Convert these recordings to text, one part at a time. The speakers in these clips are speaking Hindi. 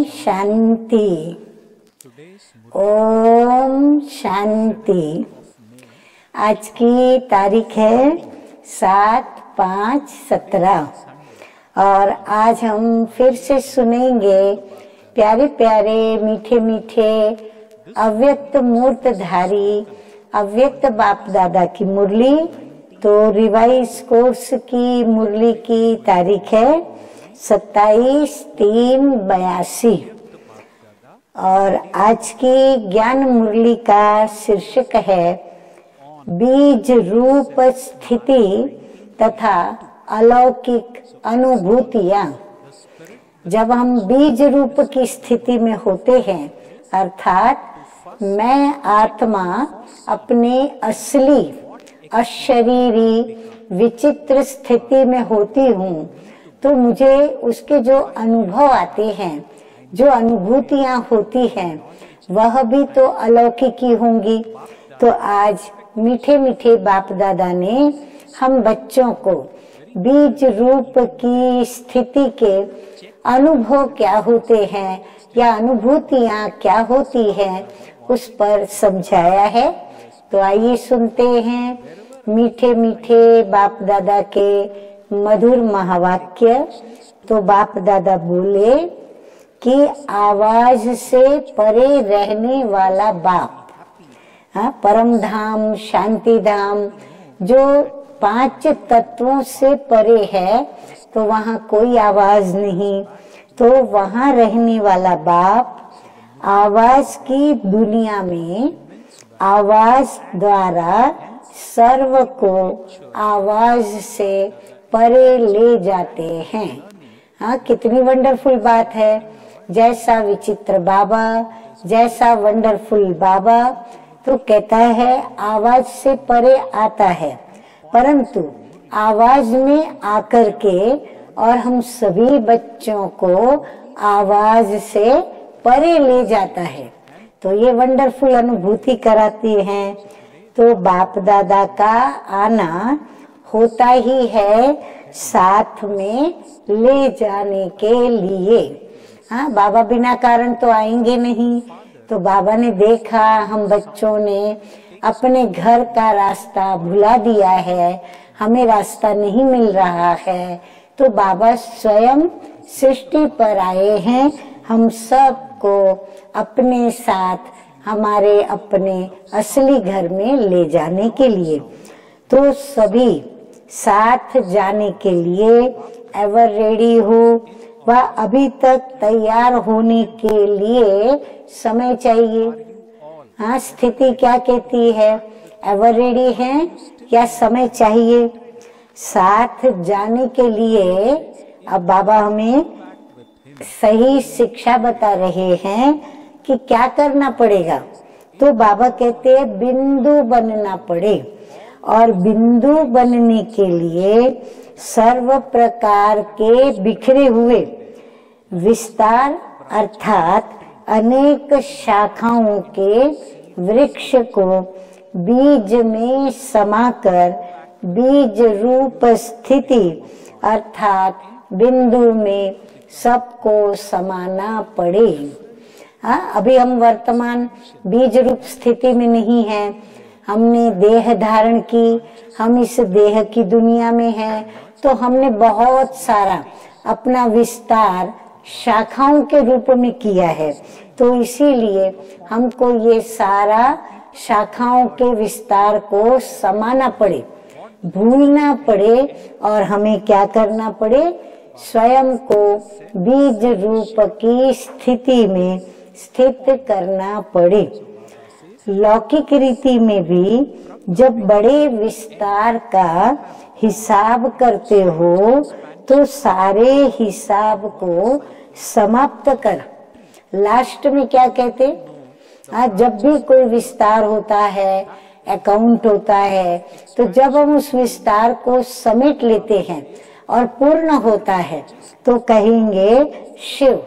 शांति। ओम शांति। आज की तारीख है 7/5/17 और आज हम फिर से सुनेंगे प्यारे प्यारे मीठे मीठे अव्यक्त मूर्तधारी अव्यक्त बाप दादा की मुरली। तो रिवाइज कोर्स की मुरली की तारीख है 27/3/82 और आज की ज्ञान मुरली का शीर्षक है बीज रूप स्थिति तथा अलौकिक अनुभूतियां। जब हम बीज रूप की स्थिति में होते हैं अर्थात मैं आत्मा अपने असली अशरीरी विचित्र स्थिति में होती हूँ, तो मुझे उसके जो अनुभव आते हैं, जो अनुभूतियां होती हैं, वह भी तो अलौकिक ही होंगी। तो आज मीठे मीठे बाप दादा ने हम बच्चों को बीज रूप की स्थिति के अनुभव क्या होते हैं या अनुभूतियां क्या होती हैं उस पर समझाया है। तो आइए सुनते हैं मीठे मीठे बाप दादा के मधुर महावाक्य। तो बाप दादा बोले कि आवाज से परे रहने वाला बाप, परम धाम शांति धाम जो 5 तत्वों से परे है, तो वहाँ कोई आवाज नहीं। तो वहाँ रहने वाला बाप आवाज की दुनिया में आवाज द्वारा सर्व को आवाज से परे ले जाते हैं। हाँ, कितनी वंडरफुल बात है। जैसा विचित्र बाबा, जैसा वंडरफुल बाबा, तो कहता है आवाज से परे आता है, परंतु आवाज में आकर के और हम सभी बच्चों को आवाज से परे ले जाता है। तो ये वंडरफुल अनुभूति कराती हैं। तो बाप दादा का आना होता ही है साथ में ले जाने के लिए। हाँ, बाबा बिना कारण तो आएंगे नहीं। तो बाबा ने देखा हम बच्चों ने अपने घर का रास्ता भुला दिया है, हमें रास्ता नहीं मिल रहा है, तो बाबा स्वयं सृष्टि पर आए हैं हम सबको अपने साथ हमारे अपने असली घर में ले जाने के लिए। तो सभी साथ जाने के लिए एवर रेडी हो व अभी तक तैयार होने के लिए समय चाहिए। हाँ, स्थिति क्या कहती है, एवर रेडी है या समय चाहिए? साथ जाने के लिए अब बाबा हमें सही शिक्षा बता रहे हैं कि क्या करना पड़ेगा। तो बाबा कहते हैं बिंदु बनना पड़े, और बिंदु बनने के लिए सर्व प्रकार के बिखरे हुए विस्तार अर्थात अनेक शाखाओं के वृक्ष को बीज में समाकर बीज रूप स्थिति अर्थात बिंदु में सबको समाना पड़े। हाँ, अभी हम वर्तमान बीज रूप स्थिति में नहीं हैं। हमने देह धारण की, हम इस देह की दुनिया में हैं, तो हमने बहुत सारा अपना विस्तार शाखाओं के रूप में किया है। तो इसीलिए हमको ये सारा शाखाओं के विस्तार को समाना पड़े, भूलना पड़े, और हमें क्या करना पड़े, स्वयं को बीज रूप की स्थिति में स्थित करना पड़े। लौकिक रीति में भी जब बड़े विस्तार का हिसाब करते हो तो सारे हिसाब को समाप्त कर लास्ट में क्या कहते, जब भी कोई विस्तार होता है, अकाउंट होता है, तो जब हम उस विस्तार को समेट लेते हैं और पूर्ण होता है तो कहेंगे शिव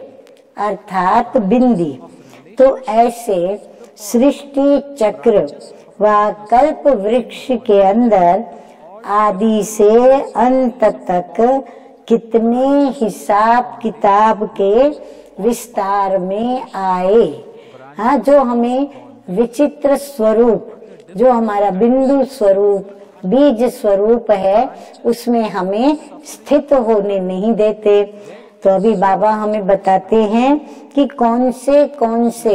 अर्थात बिंदी। तो ऐसे सृष्टि चक्र व कल्प वृक्ष के अंदर आदि से अंत तक कितने हिसाब किताब के विस्तार में आए। हाँ, जो हमें विचित्र स्वरूप, जो हमारा बिंदु स्वरूप, बीज स्वरूप है, उसमें हमें स्थित होने नहीं देते। तो अभी बाबा हमें बताते हैं कि कौन से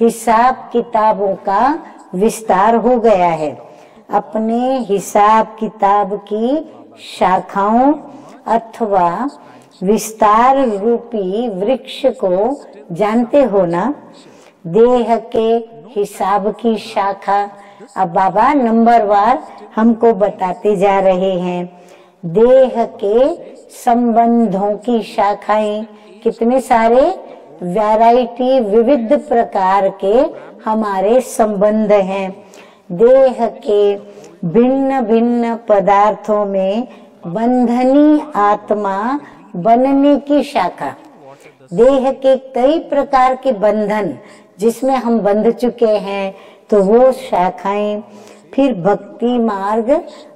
हिसाब किताबों का विस्तार हो गया है। अपने हिसाब किताब की शाखाओं अथवा विस्तार रूपी वृक्ष को जानते हो ना। देह के हिसाब की शाखा, अब बाबा नंबरवार हमको बताते जा रहे हैं। देह के संबंधों की शाखाएं, कितने सारे वैरायटी, विविध प्रकार के हमारे संबंध हैं। देह के भिन्न भिन्न पदार्थों में बंधनी आत्मा बनने की शाखा। देह के कई प्रकार के बंधन जिसमें हम बंध चुके हैं, तो वो शाखाएं। फिर भक्ति मार्ग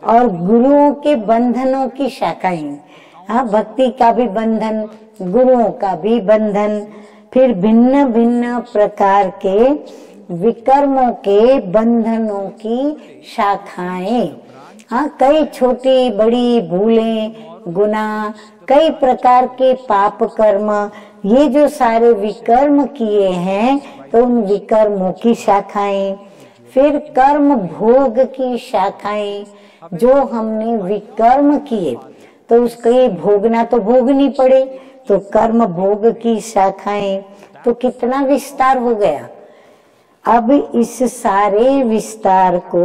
और गुरुओं के बंधनों की शाखाएं। हाँ, भक्ति का भी बंधन, गुरुओं का भी बंधन। फिर भिन्न भिन्न प्रकार के विकर्मों के बंधनों की शाखाएं। हाँ, कई छोटी बड़ी भूलें, गुनाह, कई प्रकार के पाप कर्म, ये जो सारे विकर्म किए हैं, तो उन विकर्मों की शाखाएं। फिर कर्म भोग की शाखाएं, जो हमने विकर्म किए तो उसको ये भोगना तो भोगनी पड़े, तो कर्म भोग की शाखाएं। तो कितना विस्तार हो गया। अब इस सारे विस्तार को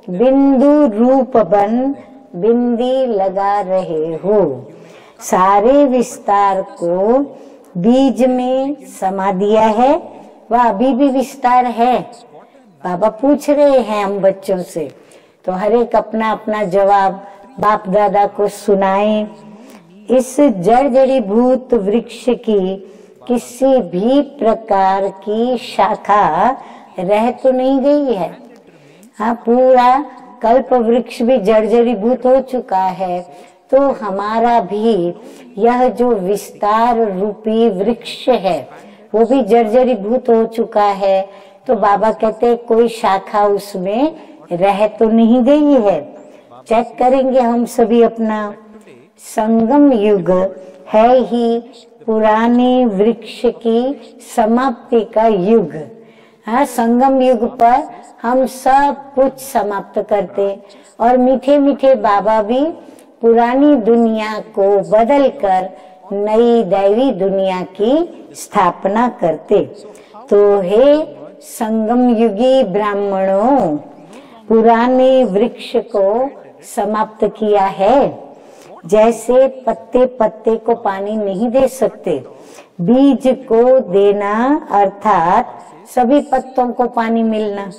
बिंदु रूप बन बिंदी लगा रहे हो। सारे विस्तार को बीज में समा दिया है, वह अभी भी विस्तार है। बाबा पूछ रहे हैं हम बच्चों से, तो हर एक अपना अपना जवाब बाप दादा को सुनाएं। इस जड़जड़ीभूत वृक्ष की किसी भी प्रकार की शाखा रह तो नहीं गई है। हाँ, पूरा कल्प वृक्ष भी जड़जड़ीभूत हो चुका है, तो हमारा भी यह जो विस्तार रूपी वृक्ष है वो भी जर्जरीभूत हो चुका है। तो बाबा कहते कोई शाखा उसमें रह तो नहीं गई है। चेक करेंगे हम सभी अपना। संगम युग है ही पुराने वृक्ष की समाप्ति का युग। हाँ, संगम युग पर हम सब कुछ समाप्त करते और मीठे मीठे बाबा भी पुरानी दुनिया को बदलकर नई दैवी दुनिया की स्थापना करते। तो हे संगम युगी ब्राह्मणों, पुराने वृक्ष को समाप्त किया है। जैसे पत्ते पत्ते को पानी नहीं दे सकते, बीज को देना अर्थात सभी पत्तों को पानी मिलना।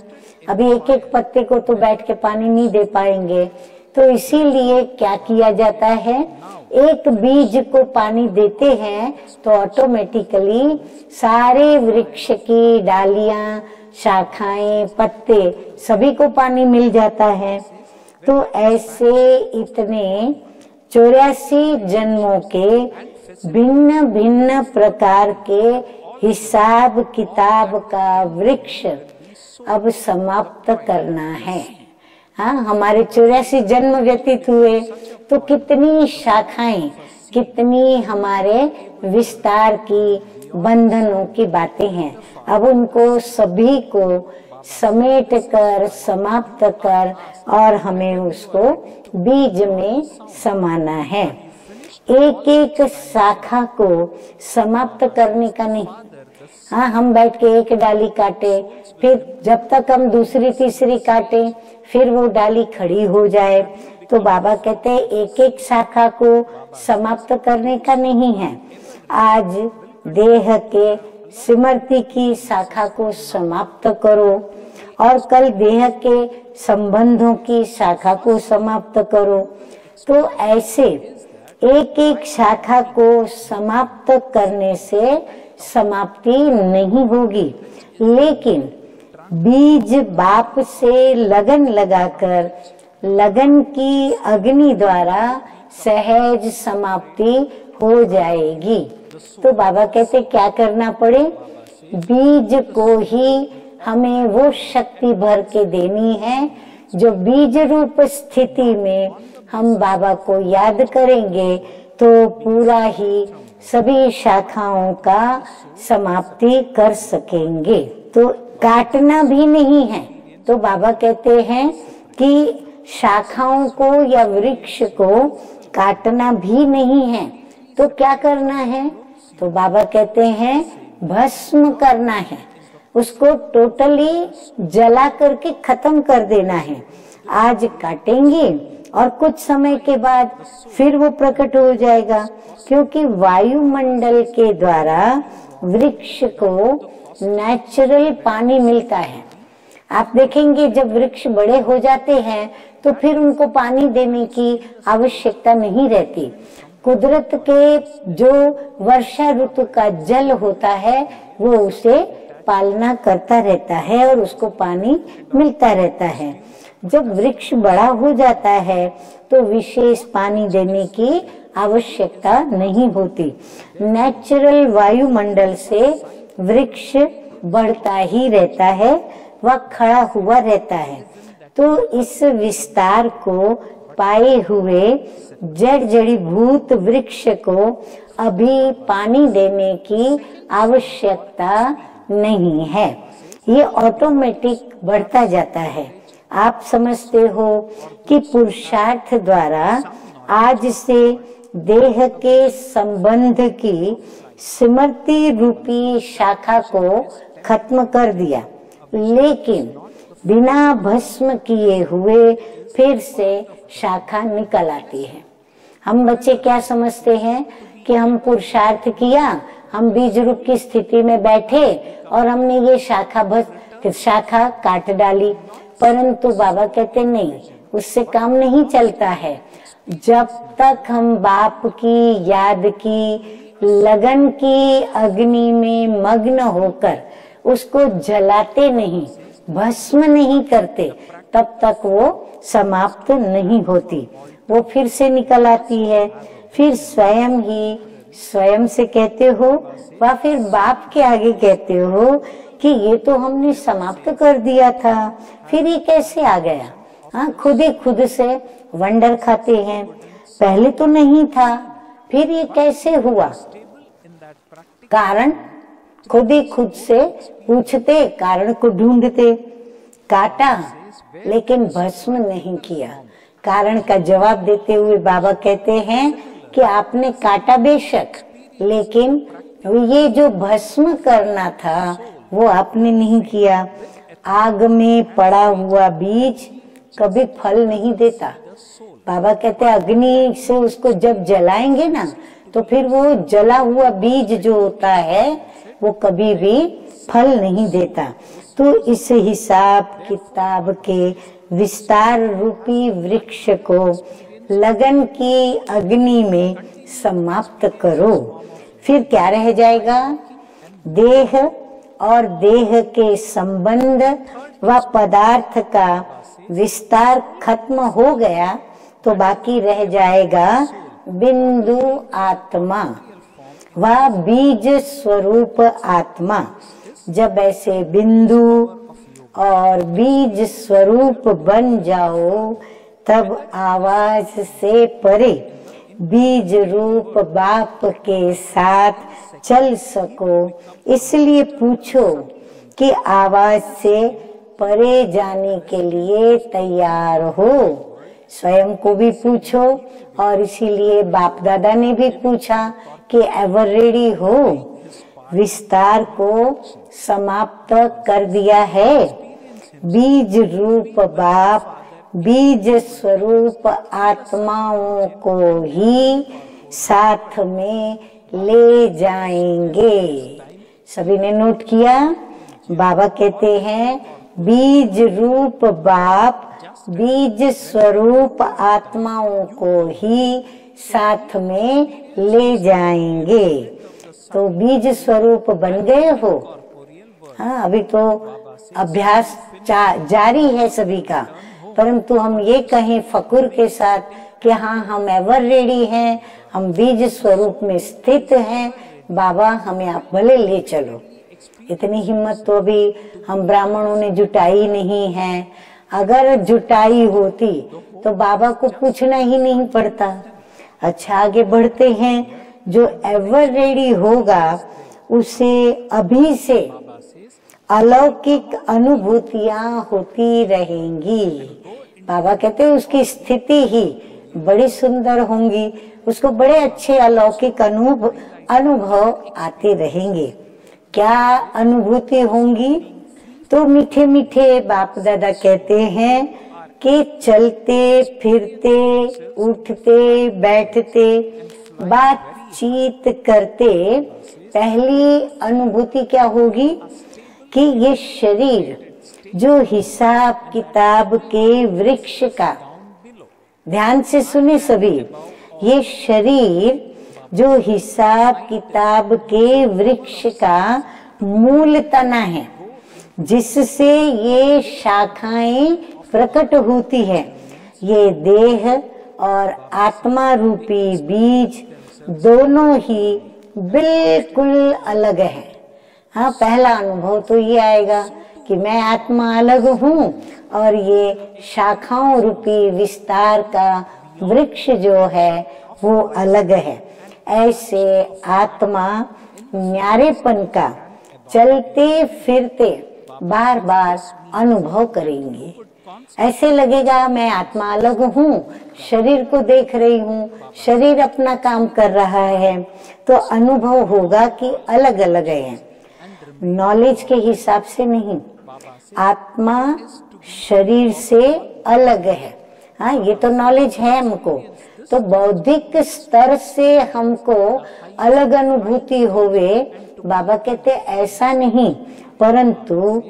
अभी एक एक पत्ते को तो बैठ के पानी नहीं दे पाएंगे, तो इसीलिए क्या किया जाता है, एक बीज को पानी देते हैं तो ऑटोमेटिकली सारे वृक्ष की डालियां, शाखाएं, पत्ते सभी को पानी मिल जाता है। तो ऐसे इतने 84 जन्मों के भिन्न भिन्न प्रकार के हिसाब किताब का वृक्ष अब समाप्त करना है। हाँ, हमारे 84 जन्म व्यतीत हुए, तो कितनी शाखाएं, कितनी हमारे विस्तार की बंधनों की बातें हैं। अब उनको सभी को समेट कर, समाप्त कर और हमें उसको बीज में समाना है। एक एक शाखा को समाप्त करने का नहीं। हाँ, हम बैठ के एक डाली काटे, फिर जब तक हम दूसरी तीसरी काटे, फिर वो डाली खड़ी हो जाए। तो बाबा कहते हैं एक एक शाखा को समाप्त करने का नहीं है। आज देह के स्मृति की शाखा को समाप्त करो और कल देह के संबंधों की शाखा को समाप्त करो। तो ऐसे एक एक शाखा को समाप्त करने से समाप्ति नहीं होगी, लेकिन बीज बाप से लगन लगाकर लगन की अग्नि द्वारा सहज समाप्ति हो जाएगी। तो बाबा कहते क्या करना पड़े, बीज को ही हमें वो शक्ति भर के देनी है जो बीज रूप स्थिति में हम बाबा को याद करेंगे तो पूरा ही सभी शाखाओं का समाप्ति कर सकेंगे। तो काटना भी नहीं है। तो बाबा कहते हैं कि शाखाओं को या वृक्ष को काटना भी नहीं है। तो क्या करना है, तो बाबा कहते हैं भस्म करना है, उसको टोटली जला करके खत्म कर देना है। आज काटेंगे और कुछ समय के बाद फिर वो प्रकट हो जाएगा, क्योंकि वायुमंडल के द्वारा वृक्ष को नेचुरल पानी मिलता है। आप देखेंगे जब वृक्ष बड़े हो जाते हैं तो फिर उनको पानी देने की आवश्यकता नहीं रहती। कुदरत के जो वर्षा ऋतु का जल होता है वो उसे पालना करता रहता है और उसको पानी मिलता रहता है। जब वृक्ष बड़ा हो जाता है तो विशेष पानी देने की आवश्यकता नहीं होती। नेचुरल वायुमंडल से वृक्ष बढ़ता ही रहता है, वह खड़ा हुआ रहता है। तो इस विस्तार को पाए हुए जड़ जड़ीभूत वृक्ष को अभी पानी देने की आवश्यकता नहीं है, ये ऑटोमेटिक बढ़ता जाता है। आप समझते हो कि पुरुषार्थ द्वारा आज से देह के संबंध की स्मृति रूपी शाखा को खत्म कर दिया, लेकिन बिना भस्म किए हुए फिर से शाखा निकल आती है। हम बच्चे क्या समझते हैं कि हम पुरुषार्थ किया, हम बीज रूप की स्थिति में बैठे और हमने ये शाखा काट डाली, परंतु बाबा कहते नहीं, उससे काम नहीं चलता है। जब तक हम बाप की याद की लगन की अग्नि में मग्न होकर उसको जलाते नहीं, भस्म नहीं करते, तब तक वो समाप्त नहीं होती। वो फिर से निकल आती है, फिर स्वयं ही स्वयं से कहते हो व फिर बाप के आगे कहते हो कि ये तो हमने समाप्त कर दिया था, फिर ये कैसे आ गया। हाँ, खुद ही खुद से वंडर खाते हैं, पहले तो नहीं था, फिर ये कैसे हुआ। कारण खुद ही खुद से पूछते, कारण को ढूंढते। काटा लेकिन भस्म नहीं किया। कारण का जवाब देते हुए बाबा कहते हैं कि आपने काटा बेशक, लेकिन ये जो भस्म करना था वो आपने नहीं किया। आग में पड़ा हुआ बीज कभी फल नहीं देता। बाबा कहते हैं अग्नि से उसको जब जलाएंगे ना तो फिर वो जला हुआ बीज जो होता है वो कभी भी फल नहीं देता। तो इस हिसाब किताब के विस्तार रूपी वृक्ष को लगन की अग्नि में समाप्त करो। फिर क्या रह जाएगा, देह और देह के संबंध व पदार्थ का विस्तार खत्म हो गया तो बाकी रह जाएगा बिंदु आत्मा व बीज स्वरूप आत्मा। जब ऐसे बिंदु और बीज स्वरूप बन जाओ तब आवाज से परे बीज रूप बाप के साथ चल सको। इसलिए पूछो कि आवाज से परे जाने के लिए तैयार हो। स्वयं को भी पूछो और इसीलिए बाप दादा ने भी पूछा कि एवर रेडी हो। विस्तार को समाप्त कर दिया है। बीज रूप बाप बीज स्वरूप आत्माओं को ही साथ में ले जाएंगे। सभी ने नोट किया। बाबा कहते हैं बीज रूप बाप बीज स्वरूप आत्माओं को ही साथ में ले जाएंगे। तो बीज स्वरूप बन गए हो। हाँ, अभी तो अभ्यास जारी है सभी का, परंतु हम ये कहें फकुर के साथ कि हाँ हम एवर रेडी हैं, हम बीज स्वरूप में स्थित हैं, बाबा हमें आप भले ले चलो। इतनी हिम्मत तो अभी हम ब्राह्मणों ने जुटाई नहीं है। अगर जुटाई होती तो बाबा को पूछना ही नहीं पड़ता। अच्छा आगे बढ़ते हैं। जो एवर रेडी होगा उसे अभी से अलौकिक अनुभूतियां होती रहेंगी। बाबा कहते हैं उसकी स्थिति ही बड़ी सुंदर होंगी, उसको बड़े अच्छे अलौकिक अनुभव आते रहेंगे। क्या अनुभूति होंगी? तो मीठे मीठे बाप दादा कहते हैं कि चलते फिरते उठते बैठते बातचीत करते पहली अनुभूति क्या होगी कि ये शरीर जो हिसाब किताब के वृक्ष का, ध्यान से सुने सभी, ये शरीर जो हिसाब किताब के वृक्ष का मूल तना है, जिससे ये शाखाएं प्रकट होती है। ये देह और आत्मा रूपी बीज दोनों ही बिल्कुल अलग है। हाँ, पहला अनुभव तो ये आएगा कि मैं आत्मा अलग हूँ और ये शाखाओं रूपी विस्तार का वृक्ष जो है वो अलग है। ऐसे आत्मा न्यारेपन का चलते फिरते बार बार अनुभव करेंगे। ऐसे लगेगा मैं आत्मा अलग हूँ, शरीर को देख रही हूँ, शरीर अपना काम कर रहा है, तो अनुभव होगा कि अलग अलग है। नॉलेज के हिसाब से नहीं, आत्मा शरीर से अलग है। हाँ, ये तो नॉलेज है हमको। तो बौद्धिक स्तर से हमको अलग अनुभूति होवे, बाबा कहते ऐसा नहीं, परंतु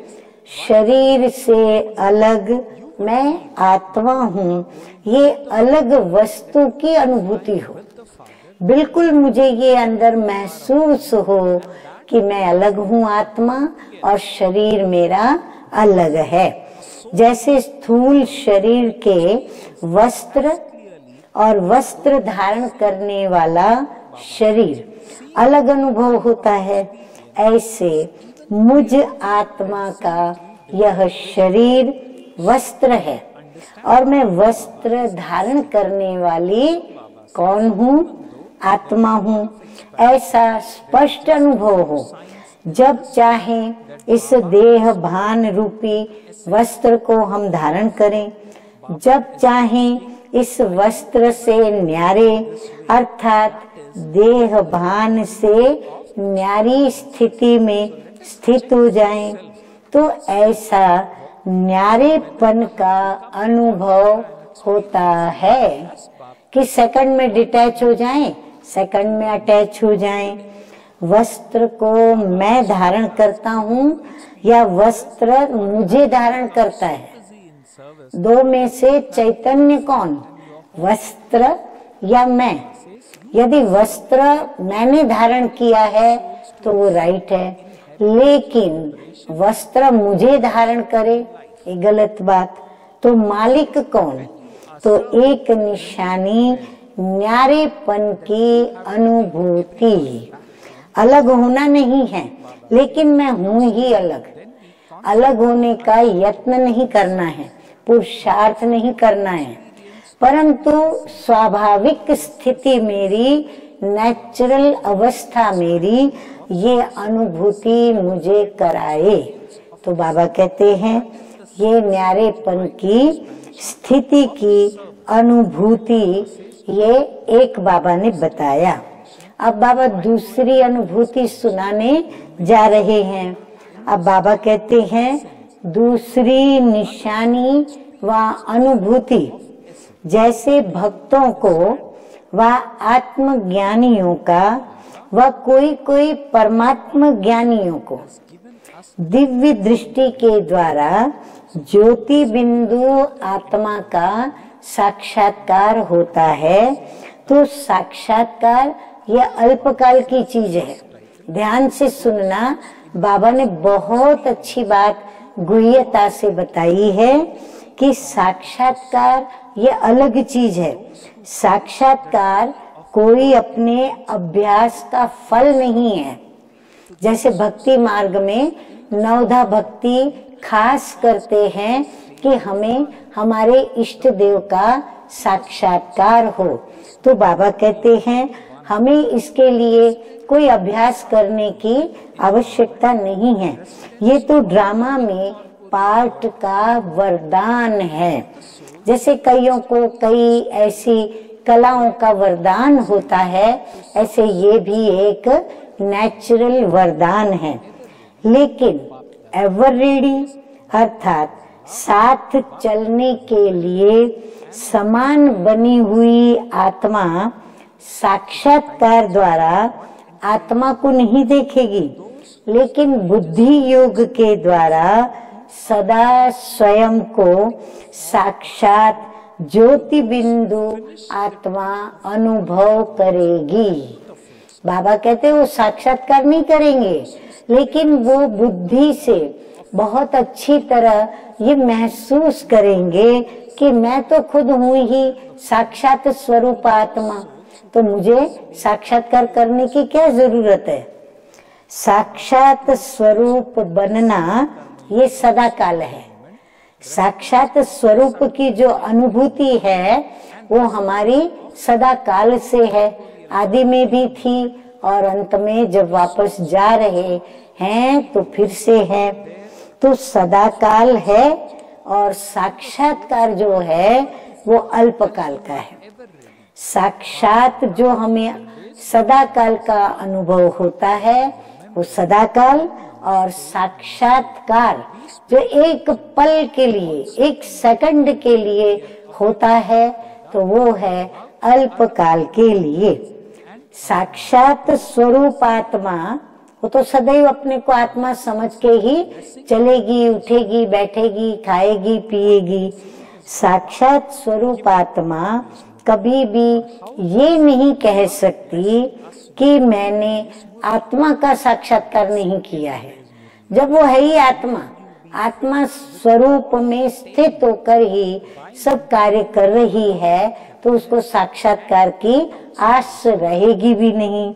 शरीर से अलग मैं आत्मा हूँ, ये अलग वस्तु की अनुभूति हो। बिल्कुल मुझे ये अंदर महसूस हो कि मैं अलग हूँ आत्मा और शरीर मेरा अलग है। जैसे स्थूल शरीर के वस्त्र और वस्त्र धारण करने वाला शरीर अलग अनुभव होता है, ऐसे मुझ आत्मा का यह शरीर वस्त्र है और मैं वस्त्र धारण करने वाली कौन हूँ? आत्मा हूँ। ऐसा स्पष्ट अनुभव हो। जब चाहे इस देह भान रूपी वस्त्र को हम धारण करें, जब चाहे इस वस्त्र से न्यारे अर्थात देह भान से न्यारी स्थिति में स्थित हो जाएं, तो ऐसा न्यारेपन का अनुभव होता है कि सेकंड में डिटैच हो जाएं, सेकंड में अटैच हो जाएं। वस्त्र को मैं धारण करता हूँ या वस्त्र मुझे धारण करता है? दो में से चैतन्य कौन? वस्त्र या मैं? यदि वस्त्र मैंने धारण किया है तो वो राइट है, लेकिन वस्त्र मुझे धारण करे ये गलत बात। तो मालिक कौन? तो एक निशानी न्यारेपन की अनुभूति। अलग होना नहीं है, लेकिन मैं हूँ ही अलग। अलग होने का यत्न नहीं करना है, पुरुषार्थ नहीं करना है, परंतु स्वाभाविक स्थिति मेरी, नेचुरल अवस्था मेरी ये अनुभूति मुझे कराए। तो बाबा कहते हैं ये न्यारेपन की स्थिति की अनुभूति ये एक बाबा ने बताया। अब बाबा दूसरी अनुभूति सुनाने जा रहे हैं। अब बाबा कहते हैं दूसरी निशानी व अनुभूति, जैसे भक्तों को व आत्मज्ञानियों का व कोई कोई परमात्मा ज्ञानियों को दिव्य दृष्टि के द्वारा ज्योति बिंदु आत्मा का साक्षात्कार होता है, तो साक्षात्कार यह अल्पकाल की चीज है। ध्यान से सुनना, बाबा ने बहुत अच्छी बात गुह्यता से बताई है कि साक्षात्कार ये अलग चीज है। साक्षात्कार कोई अपने अभ्यास का फल नहीं है। जैसे भक्ति मार्ग में नवधा भक्ति खास करते हैं कि हमें हमारे इष्ट देव का साक्षात्कार हो, तो बाबा कहते हैं हमें इसके लिए कोई अभ्यास करने की आवश्यकता नहीं है। ये तो ड्रामा में पार्ट का वरदान है। जैसे कईयों को कई ऐसी कलाओं का वरदान होता है, ऐसे ये भी एक नेचुरल वरदान है। लेकिन एवर रेडी अर्थात साथ चलने के लिए समान बनी हुई आत्मा साक्षात्कार द्वारा आत्मा को नहीं देखेगी, लेकिन बुद्धि योग के द्वारा सदा स्वयं को साक्षात ज्योति बिंदु आत्मा अनुभव करेगी। बाबा कहते हैं वो साक्षात्कार नहीं करेंगे, लेकिन वो बुद्धि से बहुत अच्छी तरह ये महसूस करेंगे कि मैं तो खुद हूँ ही साक्षात स्वरूप आत्मा, तो मुझे साक्षात्कार करने की क्या जरूरत है। साक्षात स्वरूप बनना ये सदा काल है। साक्षात स्वरूप की जो अनुभूति है वो हमारी सदा काल से है, आदि में भी थी और अंत में जब वापस जा रहे हैं तो फिर से है। तो सदा काल है और साक्षात्कार जो है वो अल्पकाल का है। साक्षात जो हमें सदा काल का अनुभव होता है वो सदा काल, और साक्षात्कार जो एक पल के लिए, एक सेकंड के लिए होता है तो वो है अल्पकाल के लिए। साक्षात स्वरूप आत्मा वो तो सदैव अपने को आत्मा समझ के ही चलेगी, उठेगी, बैठेगी, खाएगी, पिएगी। साक्षात स्वरूप आत्मा कभी भी ये नहीं कह सकती कि मैंने आत्मा का साक्षात्कार नहीं किया है। जब वो है ही आत्मा, आत्मा स्वरूप में स्थित होकर ही सब कार्य कर रही है, तो उसको साक्षात्कार की आस रहेगी भी नहीं।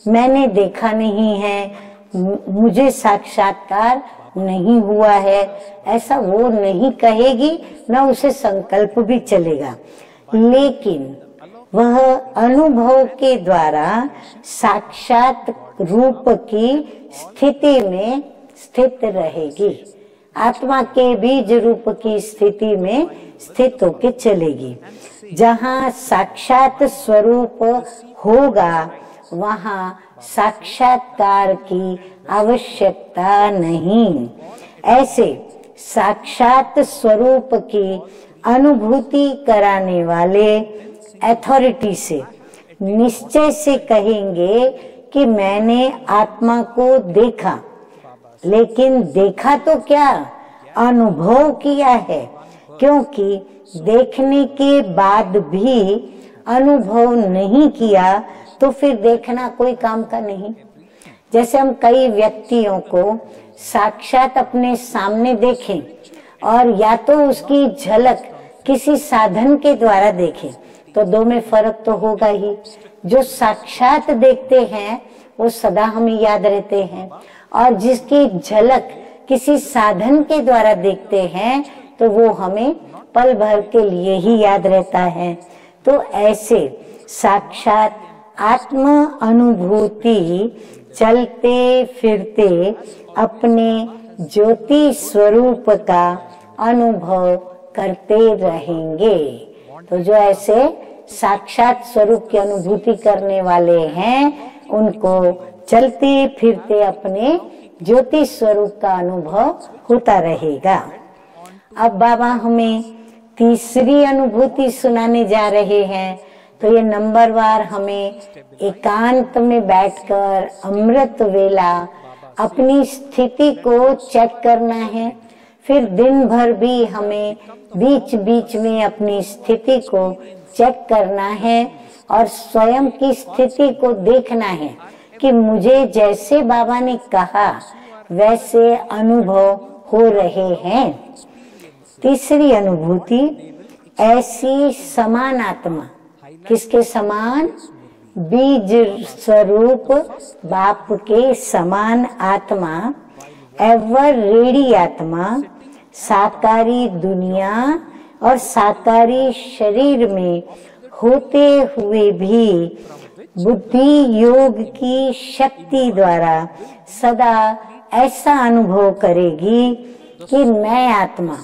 मैंने देखा नहीं है, मुझे साक्षात्कार नहीं हुआ है, ऐसा वो नहीं कहेगी, न उसे संकल्प भी चलेगा। लेकिन वह अनुभव के द्वारा साक्षात रूप की स्थिति में स्थित रहेगी, आत्मा के बीज रूप की स्थिति में स्थित होके चलेगी। जहाँ साक्षात स्वरूप होगा वहाँ साक्षात्कार की आवश्यकता नहीं। ऐसे साक्षात स्वरूप की अनुभूति कराने वाले अथॉरिटी से निश्चय से कहेंगे कि मैंने आत्मा को देखा, लेकिन देखा तो क्या, अनुभव किया है। क्योंकि देखने के बाद भी अनुभव नहीं किया तो फिर देखना कोई काम का नहीं। जैसे हम कई व्यक्तियों को साक्षात अपने सामने देखें और या तो उसकी झलक किसी साधन के द्वारा देखें, तो दो में फर्क तो होगा ही। जो साक्षात देखते हैं वो सदा हमें याद रहते हैं, और जिसकी झलक किसी साधन के द्वारा देखते हैं तो वो हमें पल भर के लिए ही याद रहता है। तो ऐसे साक्षात आत्म अनुभूति चलते फिरते अपने ज्योति स्वरूप का अनुभव करते रहेंगे। तो जो ऐसे साक्षात स्वरूप की अनुभूति करने वाले हैं उनको चलते फिरते अपने ज्योति स्वरूप का अनुभव होता रहेगा। अब बाबा हमें तीसरी अनुभूति सुनाने जा रहे हैं। तो ये नंबरवार हमें एकांत में बैठकर अमृत वेला अपनी स्थिति को चेक करना है। फिर दिन भर भी हमें बीच बीच में अपनी स्थिति को चेक करना है और स्वयं की स्थिति को देखना है कि मुझे जैसे बाबा ने कहा वैसे अनुभव हो रहे हैं। तीसरी अनुभूति, ऐसी समान आत्मा, किसके समान, बीज स्वरूप बाप के समान आत्मा, एवर रेडी आत्मा, साकारी दुनिया और साकारी शरीर में होते हुए भी बुद्धि योग की शक्ति द्वारा सदा ऐसा अनुभव करेगी कि मैं आत्मा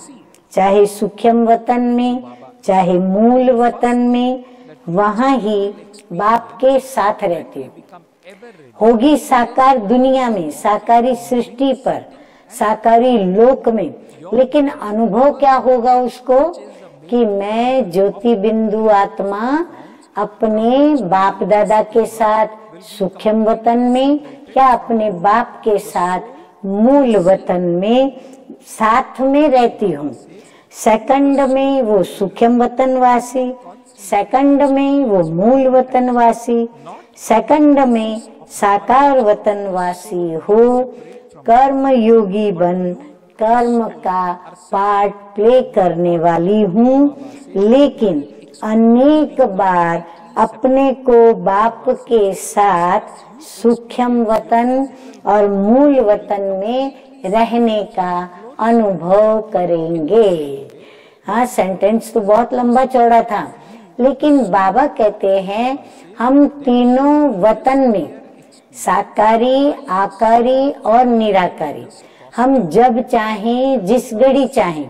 चाहे सूक्ष्म वतन में चाहे मूल वतन में वहाँ ही बाप के साथ रहती होगी। साकार दुनिया में, साकारी सृष्टि पर, साकारी लोक में, लेकिन अनुभव क्या होगा उसको कि मैं ज्योति बिंदु आत्मा अपने बाप दादा के साथ सूक्ष्म वतन में या अपने बाप के साथ मूल वतन में साथ में रहती हूँ। सेकंड में वो सूक्ष्म वतन वासी, सेकंड में वो मूल वतन वासी, सेकंड में साकार वतन वासी हो। कर्म योगी बन कर्म का पार्ट प्ले करने वाली हूँ, लेकिन अनेक बार अपने को बाप के साथ सूक्ष्म वतन और मूल वतन में रहने का अनुभव करेंगे। हाँ, सेंटेंस तो बहुत लंबा चौड़ा था, लेकिन बाबा कहते हैं हम तीनों वतन में, साकारी, आकारी और निराकारी, हम जब चाहें जिस घड़ी चाहें,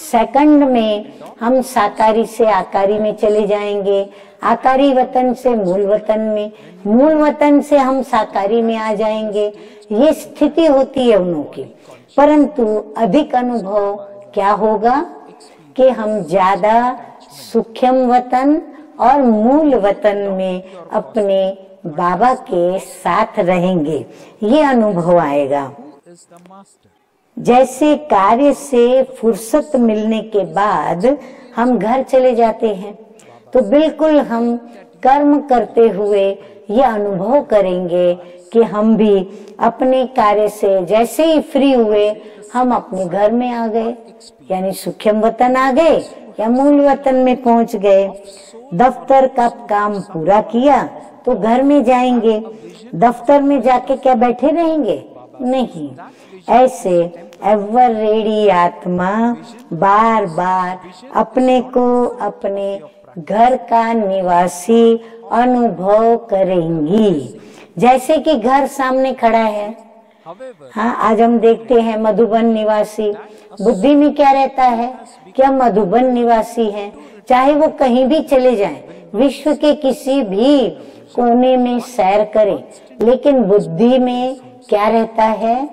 सेकंड में हम साकारी से आकारी में चले जाएंगे, आकारी वतन से मूल वतन में, मूल वतन से हम साकारी में आ जाएंगे। ये स्थिति होती है उन्हों की, परंतु अधिक अनुभव क्या होगा कि हम ज्यादा सूक्ष्म वतन और मूल वतन में अपने बाबा के साथ रहेंगे, ये अनुभव आएगा। जैसे कार्य से फुर्सत मिलने के बाद हम घर चले जाते हैं, तो बिल्कुल हम कर्म करते हुए ये अनुभव करेंगे कि हम भी अपने कार्य से जैसे ही फ्री हुए हम अपने घर में आ गए, यानी सूक्ष्म वतन आ गए या मूल वतन में पहुंच गए। दफ्तर का काम पूरा किया तो घर में जाएंगे, दफ्तर में जाके क्या बैठे रहेंगे? नहीं। ऐसे एवर रेडी आत्मा बार बार अपने को अपने घर का निवासी अनुभव करेंगी। जैसे कि घर सामने खड़ा है। हाँ, आज हम देखते हैं मधुबन निवासी, बुद्धि में क्या रहता है कि हम मधुबन निवासी हैं, चाहे वो कहीं भी चले जाएं, विश्व के किसी भी कोने में सैर करें, लेकिन बुद्धि में क्या रहता है?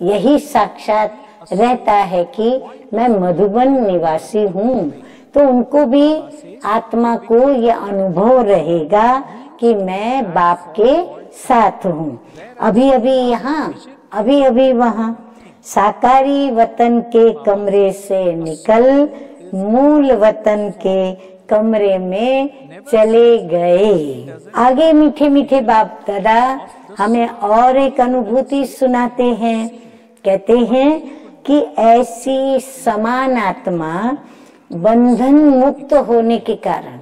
यही साक्षात रहता है कि मैं मधुबन निवासी हूँ। तो उनको भी आत्मा को यह अनुभव रहेगा कि मैं बाप के साथ हूँ। अभी अभी यहाँ, अभी अभी वहाँ, साकारी वतन के कमरे से निकल मूल वतन के कमरे में चले गए। आगे मीठे मीठे बाप दादा हमें और एक अनुभूति सुनाते हैं। कहते हैं कि ऐसी समान आत्मा बंधन मुक्त होने के कारण,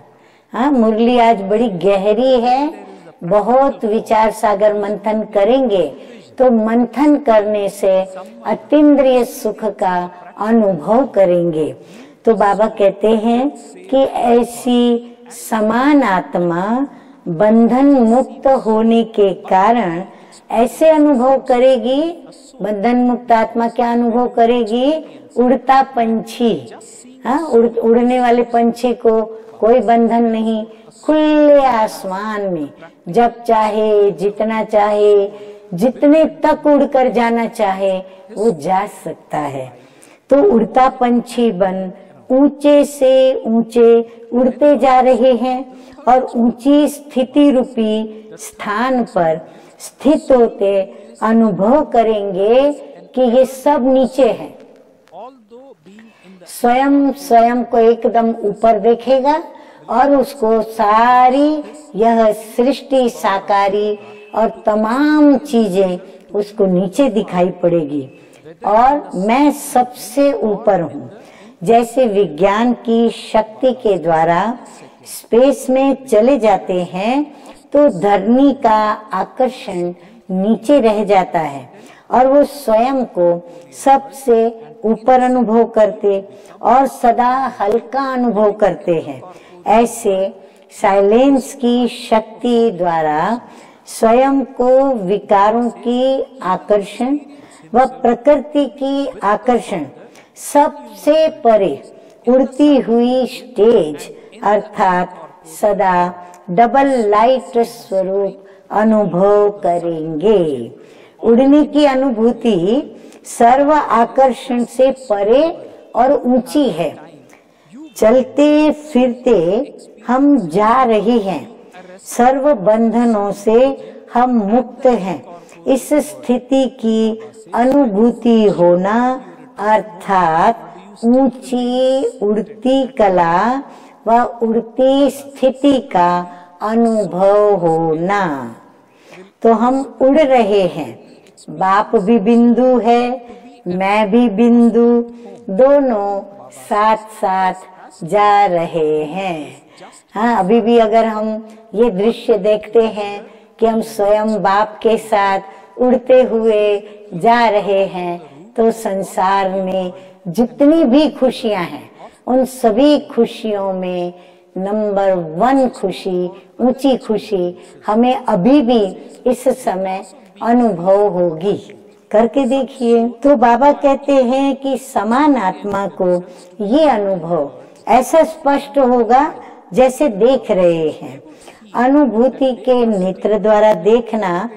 हाँ, मुरली आज बड़ी गहरी है, बहुत विचार सागर मंथन करेंगे तो मंथन करने से अतीन्द्रिय सुख का अनुभव करेंगे। तो बाबा कहते हैं कि ऐसी समान आत्मा बंधन मुक्त होने के कारण ऐसे अनुभव करेगी। बंधन मुक्त आत्मा क्या अनुभव करेगी? उड़ता पंछी, हाँ, उड़ने वाले पंछी को कोई बंधन नहीं, खुले आसमान में जब चाहे, जितना चाहे, जितने तक उड़कर जाना चाहे वो जा सकता है। तो उड़ता पंछी बन ऊंचे से ऊंचे उड़ते जा रहे हैं और ऊंची स्थिति रूपी स्थान पर स्थित होते अनुभव करेंगे कि ये सब नीचे है। स्वयं को एकदम ऊपर देखेगा और उसको सारी यह सृष्टि साकारी और तमाम चीजें उसको नीचे दिखाई पड़ेगी और मैं सबसे ऊपर हूँ। जैसे विज्ञान की शक्ति के द्वारा स्पेस में चले जाते हैं तो धरनी का आकर्षण नीचे रह जाता है और वो स्वयं को सबसे ऊपर अनुभव करते और सदा हल्का अनुभव करते हैं। ऐसे साइलेंस की शक्ति द्वारा स्वयं को विकारों की आकर्षण व प्रकृति की आकर्षण सबसे परे उड़ती हुई स्टेज अर्थात सदा डबल लाइट स्वरूप अनुभव करेंगे। उड़ने की अनुभूति सर्व आकर्षण से परे और ऊंची है। चलते फिरते हम जा रहे हैं, सर्व बंधनों से हम मुक्त हैं। इस स्थिति की अनुभूति होना अर्थात ऊंची उड़ती कला व उड़ती स्थिति का अनुभव होना। तो हम उड़ रहे हैं, बाप भी बिंदु है, मैं भी बिंदु, दोनों साथ साथ जा रहे हैं। हाँ, अभी भी अगर हम ये दृश्य देखते हैं कि हम स्वयं बाप के साथ उड़ते हुए जा रहे हैं, तो संसार में जितनी भी खुशियां हैं उन सभी खुशियों में नंबर 1 खुशी, ऊंची खुशी हमें अभी भी इस समय अनुभव होगी। करके देखिए। तो बाबा कहते हैं कि समान आत्मा को ये अनुभव ऐसा स्पष्ट होगा जैसे देख रहे हैं। अनुभूति के नेत्र द्वारा देखना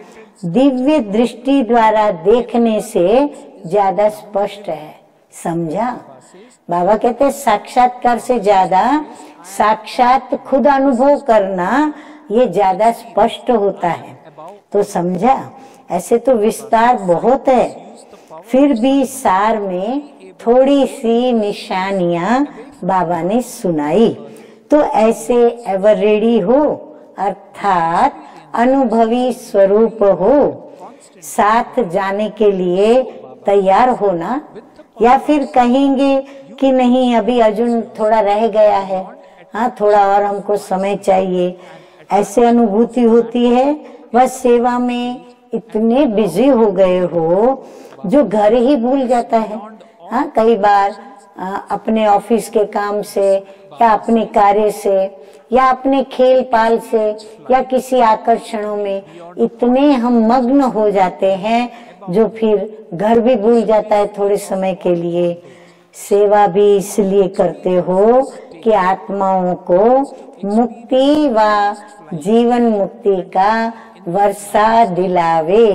दिव्य दृष्टि द्वारा देखने से ज्यादा स्पष्ट है। समझा? बाबा कहते हैं साक्षात्कार से ज्यादा साक्षात खुद अनुभव करना ये ज्यादा स्पष्ट होता है। तो समझा? ऐसे तो विस्तार बहुत है, फिर भी सार में थोड़ी सी निशानियां बाबा ने सुनाई। तो ऐसे एवर रेडी हो अर्थात अनुभवी स्वरूप हो, साथ जाने के लिए तैयार होना, या फिर कहेंगे कि नहीं अभी अर्जुन थोड़ा रह गया है, हाँ थोड़ा और हमको समय चाहिए, ऐसे अनुभूति होती है। वह सेवा में इतने बिजी हो गए हो जो घर ही भूल जाता है। हाँ, कई बार अपने ऑफिस के काम से या अपने कार्य से या अपने खेल पाल से या किसी आकर्षणों में इतने हम मग्न हो जाते हैं जो फिर घर भी भूल जाता है थोड़े समय के लिए। सेवा भी इसलिए करते हो कि आत्माओं को मुक्ति व जीवन मुक्ति का वर्षा दिलावे।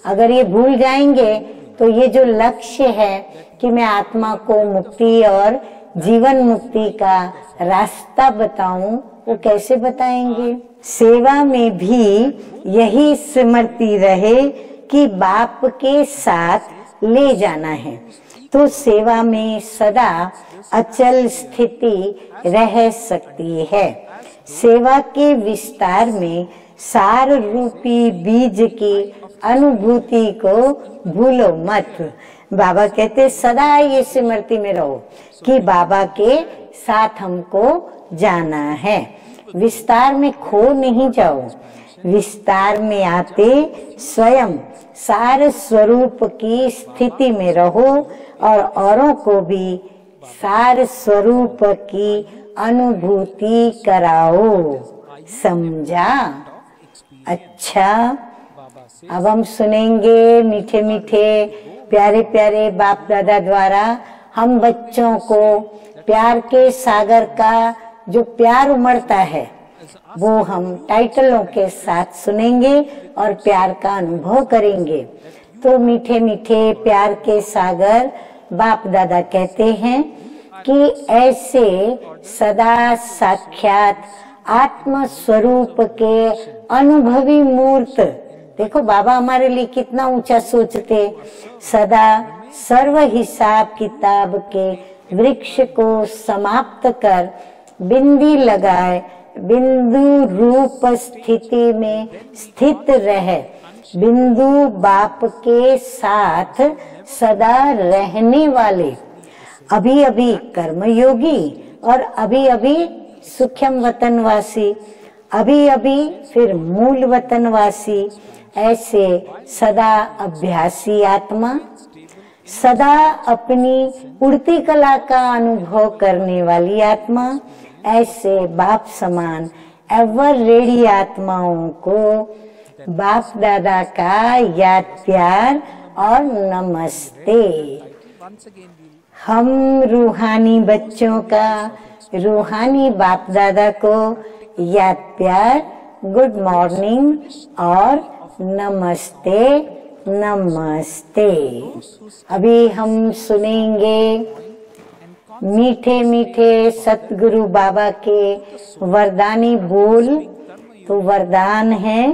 अगर ये भूल जाएंगे तो ये जो लक्ष्य है कि मैं आत्मा को मुक्ति और जीवन मुक्ति का रास्ता बताऊं, वो कैसे बताएंगे? सेवा में भी यही स्मृति रहे कि बाप के साथ ले जाना है, तो सेवा में सदा अचल स्थिति रह सकती है। सेवा के विस्तार में सार रूपी बीज की अनुभूति को भूलो मत। बाबा कहते सदा ये स्मृति में रहो कि बाबा के साथ हमको जाना है। विस्तार में खो नहीं जाओ, विस्तार में आते स्वयं सार स्वरूप की स्थिति में रहो और औरों को भी सार स्वरूप की अनुभूति कराओ। समझा? अच्छा, अब हम सुनेंगे मीठे मीठे प्यारे प्यारे बाप दादा द्वारा हम बच्चों को प्यार के सागर का जो प्यार उमड़ता है वो हम टाइटलों के साथ सुनेंगे और प्यार का अनुभव करेंगे। तो मीठे मीठे प्यार के सागर बाप दादा कहते हैं कि ऐसे सदा साक्षात आत्म स्वरूप के अनुभवी मूर्त, देखो बाबा हमारे लिए कितना ऊंचा सोचते, सदा सर्व हिसाब किताब के वृक्ष को समाप्त कर बिंदी लगाए बिंदु रूप स्थिति में स्थित रहे, बिंदु बाप के साथ सदा रहने वाले, अभी अभी कर्मयोगी और अभी अभी सूक्ष्म वतनवासी, अभी अभी फिर मूल वतनवासी, ऐसे सदा अभ्यासी आत्मा, सदा अपनी उड़ती कला का अनुभव करने वाली आत्मा, ऐसे बाप समान एवर रेडी आत्माओं को बाप दादा का याद प्यार और नमस्ते। हम रूहानी बच्चों का रूहानी बाप दादा को याद प्यार, गुड मॉर्निंग और नमस्ते नमस्ते। अभी हम सुनेंगे मीठे मीठे सतगुरु बाबा के वरदानी बोल। तो वरदान है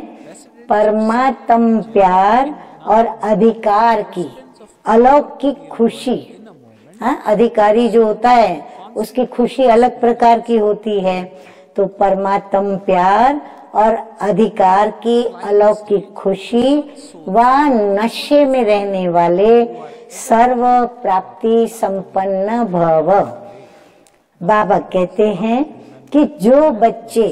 परमात्म प्यार और अधिकार की अलौकिक खुशी। हाँ, अधिकारी जो होता है उसकी खुशी अलग प्रकार की होती है। तो परमात्म प्यार और अधिकार की अलौकिक खुशी व नशे में रहने वाले सर्व प्राप्ति संपन्न भव। बाबा कहते हैं कि जो बच्चे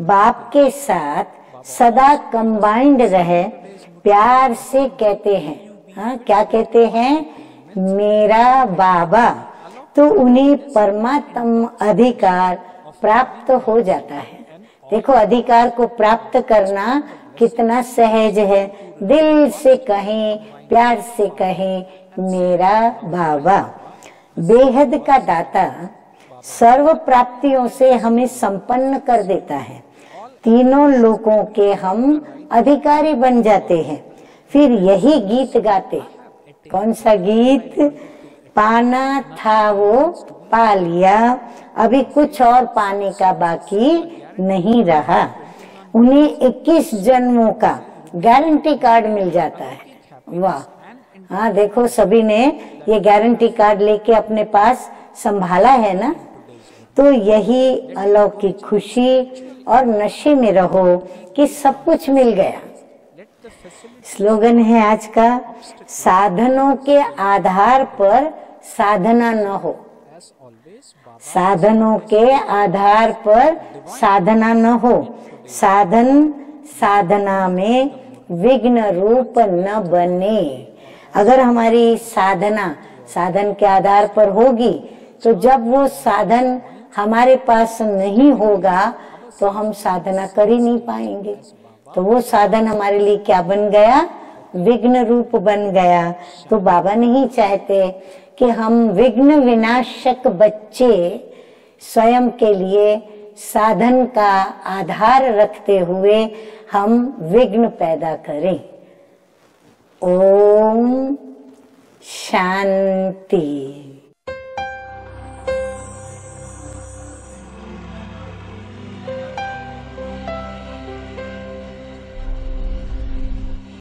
बाप के साथ सदा कंबाइंड रहे, प्यार से कहते हैं, हाँ क्या कहते हैं, मेरा बाबा, तो उन्हें परमात्म अधिकार प्राप्त हो जाता है। देखो, अधिकार को प्राप्त करना कितना सहज है। दिल से कहें, प्यार से कहें, मेरा बाबा। बेहद का दाता सर्व प्राप्तियों से हमें संपन्न कर देता है। तीनों लोकों के हम अधिकारी बन जाते हैं। फिर यही गीत गाते। कौन सा गीत? पाना था वो पा लिया, अभी कुछ और पाने का बाकी नहीं रहा। उन्हें 21 जन्मों का गारंटी कार्ड मिल जाता है। वाह! हाँ, देखो सभी ने ये गारंटी कार्ड लेके अपने पास संभाला है ना। तो यही अलौकिक खुशी और नशे में रहो कि सब कुछ मिल गया। स्लोगन है आज का, साधनों के आधार पर साधना न हो। साधनों के आधार पर साधना न हो। साधन साधना में विघ्न रूप न बने। अगर हमारी साधना साधन के आधार पर होगी, तो जब वो साधन हमारे पास नहीं होगा तो हम साधना कर ही नहीं पाएंगे। तो वो साधन हमारे लिए क्या बन गया? विघ्न रूप बन गया। तो बाबा नहीं चाहते कि हम विघ्न विनाशक बच्चे स्वयं के लिए साधन का आधार रखते हुए हम विघ्न पैदा करें। ओम शांति।